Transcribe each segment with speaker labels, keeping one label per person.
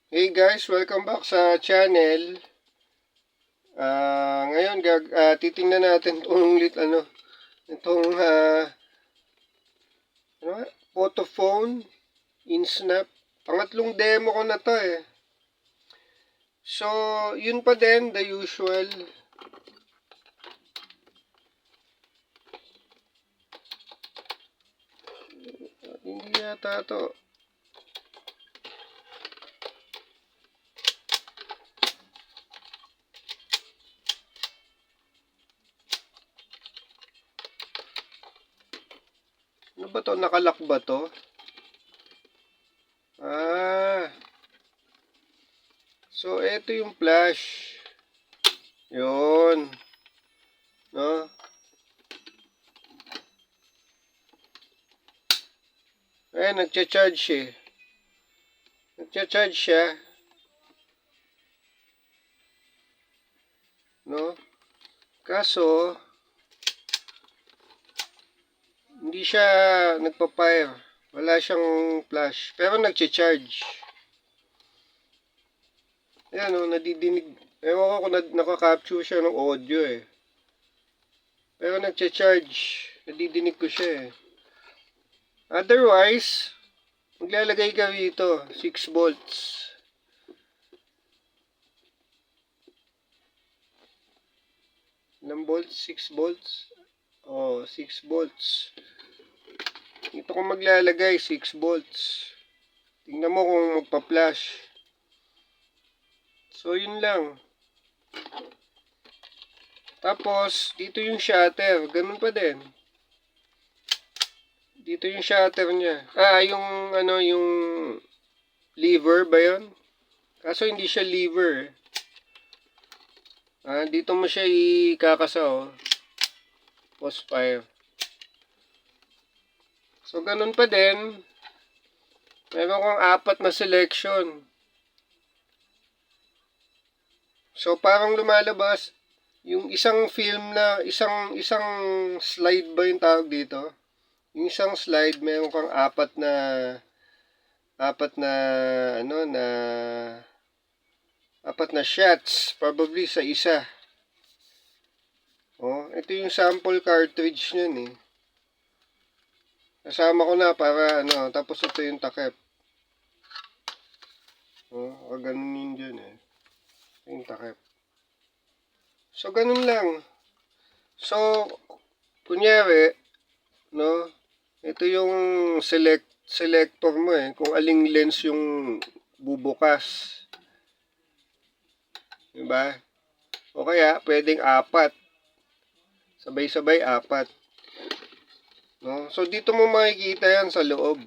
Speaker 1: Hey guys, welcome back sa channel. Ngayon titingnan natin itong photo phone in Snap. Pangatlong demo ko na to eh. So, yun pa din, the usual. Hindi yata to. Ano ba to? Nakalock ba to? So, ito yung flash. Yun. No? Nagcha-charge eh. Nagcha-charge siya. No? Kaso, hindi siya nagpa-fire. Wala siyang flash. Pero nagcha-charge. Ayan o, nadidinig. Ewan ko kung nakaka-capture siya ng audio eh. Pero nagcha-charge. Nadidinig ko siya eh. Otherwise, maglalagay ka rito. 6 volts. Ilang volts? 6 volts? Oh, 6 volts. Dito ko maglalagay 6 volts. Tingnan mo kung magpa-flash. So, yun lang. Tapos, dito yung shutter. Ganun pa din. Dito yung shutter niya. Yung lever ba yun? Kaso hindi siya lever. Dito mo siya ikakasa, oh. Post fire. So, ganun pa din. Meron kang 4 na selection. So, parang lumalabas yung isang film na, isang slide ba yung tawag dito? Yung isang slide, meron kang 4 na, ano, na, 4 na shots, probably sa isa. Oh, ito yung sample cartridge niyan eh. Kasama ko na para, tapos ito yung takip. Oh, ganun yun dyan eh. Ito yung takip. So, ganun lang. So, kunyari, no, ito yung selector mo eh, kung aling lens yung bubukas. Diba? O kaya, pwedeng 4. Sabay-sabay 4. No? So, dito mo makikita yan sa loob.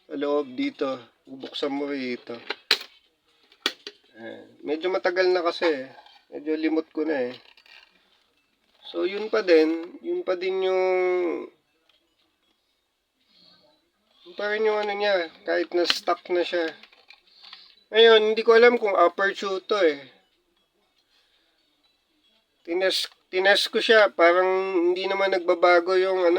Speaker 1: Sa loob dito. Bubuksan mo rito. Medyo matagal na kasi. Medyo limot ko na eh. So, yun pa din. Yun pa din yung ano niya. Kahit na stuck na siya. Ngayon, hindi ko alam kung aperture to eh. Tinest ko siya. Parang hindi naman nagbabago yung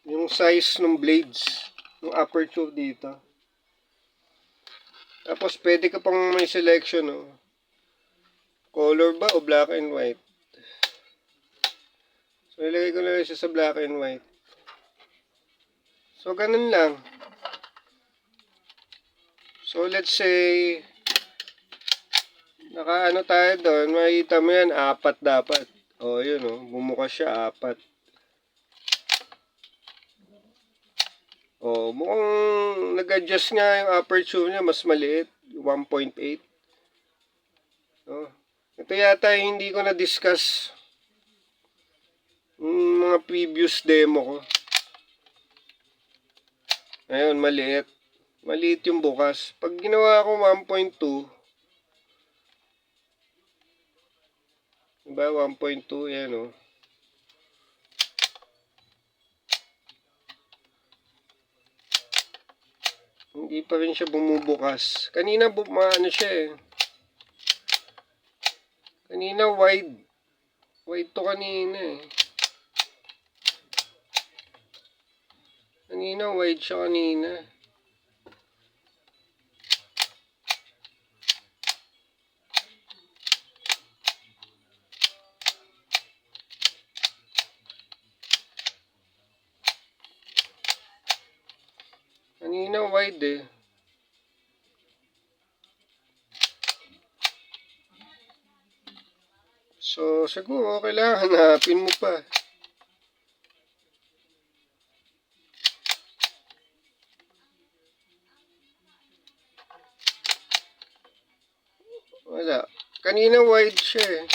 Speaker 1: yung size ng blades. Yung aperture dito. Tapos, pwede ka pang may selection, oh. Color ba o black and white? So, ilagay ko na siya sa black and white. So, ganun lang. So, let's say, nakaano tayo doon, makikita mo yan, 4 dapat. O, yun, oh, bumukas siya, 4. O, mukhang nag-adjust nga yung aperture niya, mas maliit, 1.8. O, ito yata hindi ko na-discuss yung mga previous demo ko. Ayun, maliit. Maliit yung bukas. Pag ginawa ko 1.2, diba, 1.2, yan o. Hindi pa rin siya bumubukas. Kanina, ano siya eh. Kanina, wide. Wide to kanina eh. Kanina, wide siya kanina. Kanina wide eh. So, siguro kailangan hanapin mo pa. Wala. Kanina wide siya eh.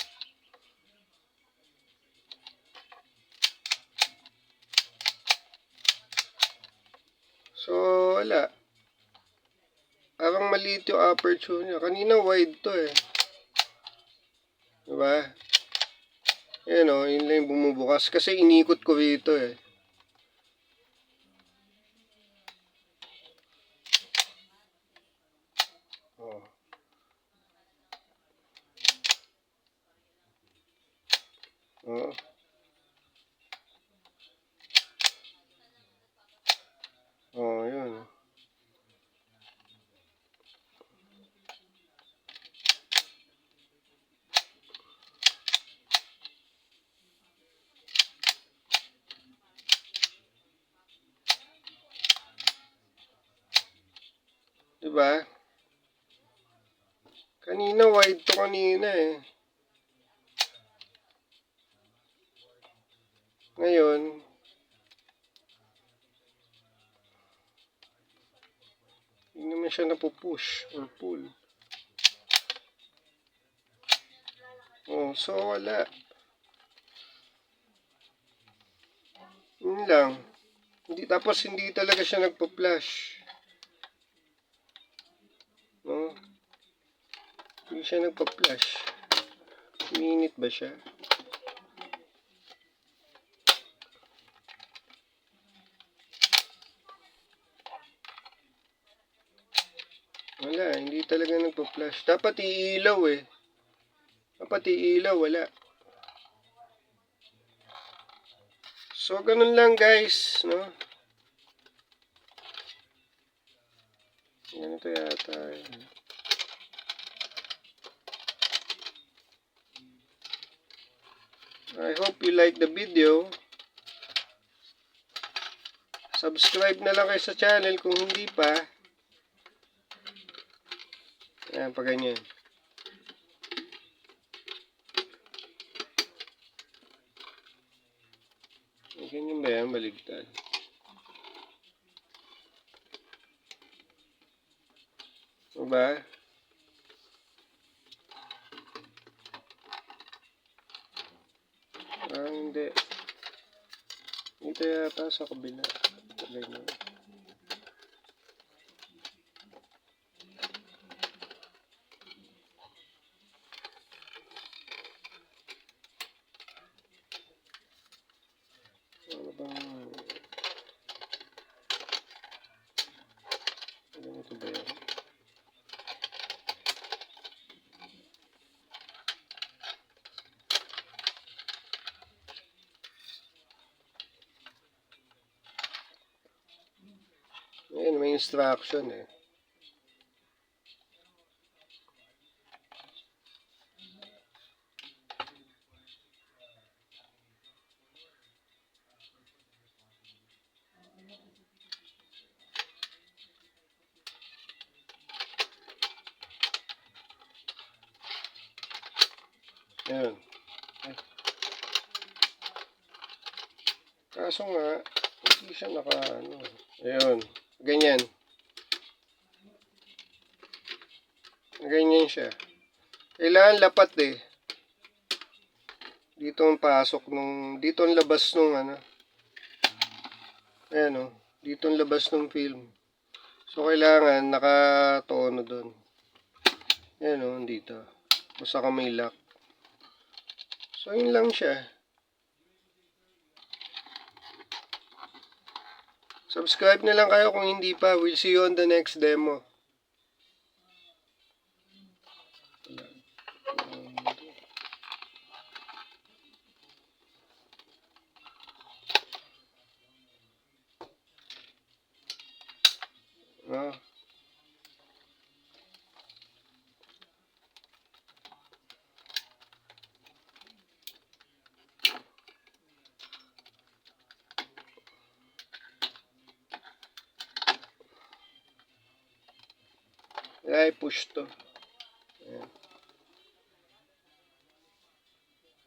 Speaker 1: So, wala. Parang maliit yung aperture niya. Kanina wide to eh. Diba? Ayan o, yun lang yung bumubukas. Kasi inikot ko rito eh. Oh. Oh. Oh, yun. Diba? Kanina wide to kanina eh. Ngayon, hindi naman siya napupush or pull. Oh, so wala. Yun lang. Tapos hindi talaga siya nagpa-flash. No? Hindi siya nagpa-flash. Minute ba siya? Wala, hindi talaga nagpa-flash. Dapat iilaw eh. Dapat iilaw, wala. So, ganun lang guys, no? Ganito yata. I hope you like the video. Subscribe na lang kayo sa channel kung hindi pa. Ayan, pa ganyan. Ganyan ba yan? Baligtad. Diba? Hindi. Ito yata sa kabila. Ganyan. Ano bang... Ganito ba yan? Ayan, may instruction eh. Ayan. Kaso nga, hindi siya ano. Ayun. Ganyan. Ganyan siya. Kailangan lapat eh. Dito ang pasok nung... Dito ang labas nung ano. Ayan o. Dito ang labas nung film. So, kailangan nakatono doon. Ayan o. Dito. Basta ka may lock. So, yun lang siya. Subscribe na lang kayo kung hindi pa. We'll see you on the next demo. Ah. Kaya i-push to. Ayan.